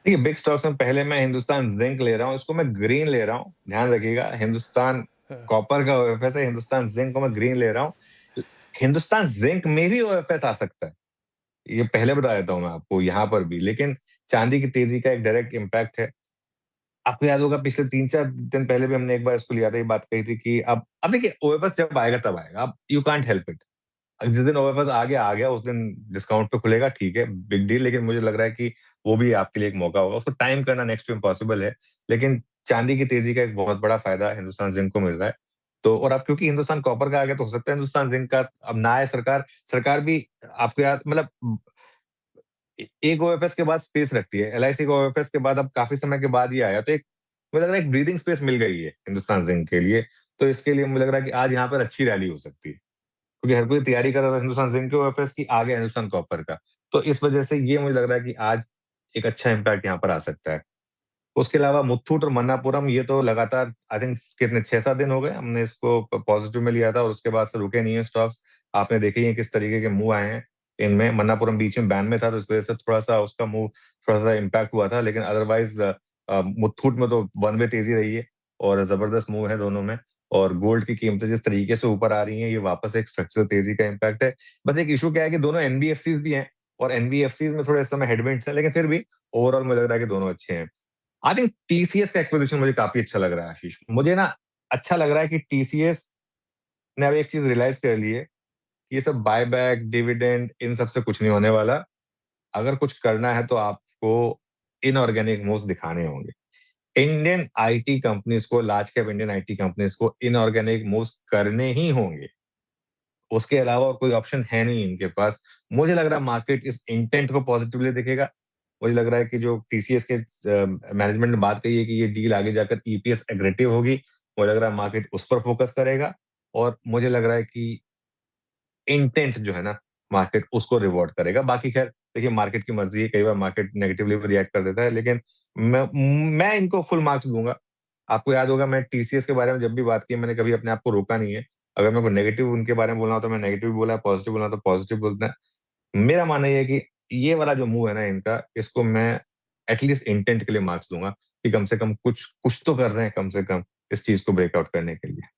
देखिए, big stocks में पहले मैं हिंदुस्तान ज़िंक ले रहा हूँ, इसको मैं ग्रीन ले रहा हूँ। ध्यान रखिएगा, हिंदुस्तान हाँ। कॉपर का ओएफएस है, हिंदुस्तान ज़िंक को मैं ग्रीन ले रहा हूँ। हिंदुस्तान ज़िंक में भी ओएफएस आ सकता है, ये पहले बता देता हूँ मैं आपको यहाँ पर भी, लेकिन चाँदी की तेज़ी का एक डायरेक्ट इम्पैक्ट है। आपको याद होगा पिछले 3-4 दिन पहले भी हमने एक बार इसको लिया था, ये बात कही थी कि अब देखिए ओएफएस जब आएगा तब आएगा, अब यू कांट हेल्प इट। जिस दिन ओएफएस आ गया, उस दिन डिस्काउंट पे खुलेगा, ठीक है, बिग डील, लेकिन मुझे लग रहा है कि वो भी आपके लिए एक मौका होगा। उसको टाइम करना नेक्स्ट टू इम्पॉसिबल है, लेकिन चाँदी की तेज़ी का एक बहुत बड़ा फ़ायदा हिंदुस्तान ज़िंक को मिल रहा है। तो और अब क्योंकि हिंदुस्तान कॉपर का आ गया, तो हो सकता है हिंदुस्तान ज़िंक का अब ना आए सरकार, सरकार भी आपको याद मतलब एक ओएफएस के बाद स्पेस रखती है। एलआईसी का ओएफएस के बाद अब काफ़ी समय के बाद ये आया, तो एक मुझे लग रहा है एक ब्रीथिंग स्पेस मिल गई है हिंदुस्तान ज़िंक के लिए। तो इसके लिए मुझे लग रहा है कि आज यहाँ पर अच्छी रैली हो सकती है। क्योंकि हर कोई तैयारी कर रहा था हिंदुस्तान ज़िंक के ओएफएस की, आ गया हिंदुस्तान कॉपर का। तो इस वजह से ये मुझे लग रहा है कि आज एक अच्छा इम्पैक्ट यहाँ पर आ सकता है। उसके अलावा मुथूट और मन्नापुरम ये तो लगातार आई थिंक कितने 6-7 दिन हो गए हमने इसको पॉजिटिव में लिया था और उसके बाद से रुके नहीं है स्टॉक्स। आपने देखे ही है किस तरीके के मूव आए हैं इनमें। मन्नापुरम बीच में बैन में था, तो इस वजह से थोड़ा-सा उसका मूव थोड़ा-सा इम्पैक्ट हुआ था, लेकिन अदरवाइज़ मुथूट में तो वन वे तेज़ी रही है और ज़बरदस्त मूव है दोनों में। और गोल्ड की कीमतें जिस तरीके से ऊपर आ रही हैं, ये वापस एक स्ट्रक्चरल तेज़ी का इम्पैक्ट है। बस एक इश्यू क्या है कि दोनों एनबीएफसीज़ भी हैं और एनबीएफसीज़ में थोड़े इस समय हेडविंड्स हैं, लेकिन फिर भी ओवरऑल मुझे लग रहा है कि दोनों अच्छे हैं। आई थिंक टीसीएस का एक्विजिशन मुझे काफ़ी अच्छा लग रहा है आशीष। मुझे ना अच्छा लग रहा है कि टीसीएस ने अब एक चीज़ रियलाइज़ कर ली है, कि ये सब बायबैक, डिविडेंड इन सब से कुछ नहीं होने वाला। अगर कुछ करना है तो आपको इनऑर्गेनिक मूव्स दिखाने होंगे। इंडियन आईटी कंपनीज़ को, large cap Indian IT companies को इनऑर्गेनिक मूव्स करने ही होंगे। उसके अलावा और कोई ऑप्शन है नहीं इनके पास। मुझे लग रहा है मार्केट इस इंटेंट को पॉजिटिवली देखेगा। मुझे लग रहा है कि जो टीसीएस के मैनेजमेंट ने बात कही है कि ये डील आगे जाकर ईपीएस एक्रेटिव होगी। मुझे लग रहा है मार्केट उस पर फोकस करेगा और मुझे लग रहा है कि इंटेंट जो है ना, मार्केट उसको रिवॉर्ड करेगा। बाकी ख़ैर देखिए मार्केट की मर्ज़ी है, कई बार मार्केट नेगेटिवली भी रिएक्ट कर देता है, लेकिन मैं मैं इनको फुल मार्क्स दूँगा। आपको याद होगा मैं टीसीएस के बारे में जब भी बात की मैंने कभी अपने आप को रोका नहीं है। अगर मेरे को नेगेटिव उनके बारे में बोलना हो तो मैं नेगेटिव भी बोला है, पॉज़िटिव बोलना हो तो पॉज़िटिव बोलना है। मेरा मानना ये है कि ये वाला जो मूव है ना इनका, इसको मैं एट लीस्ट इंटेंट के लिए मार्क्स दूँगा कि कम से कम कुछ कुछ तो कर रहे हैं कम से कम इस चीज़ को ब्रेकआउट करने के लिए।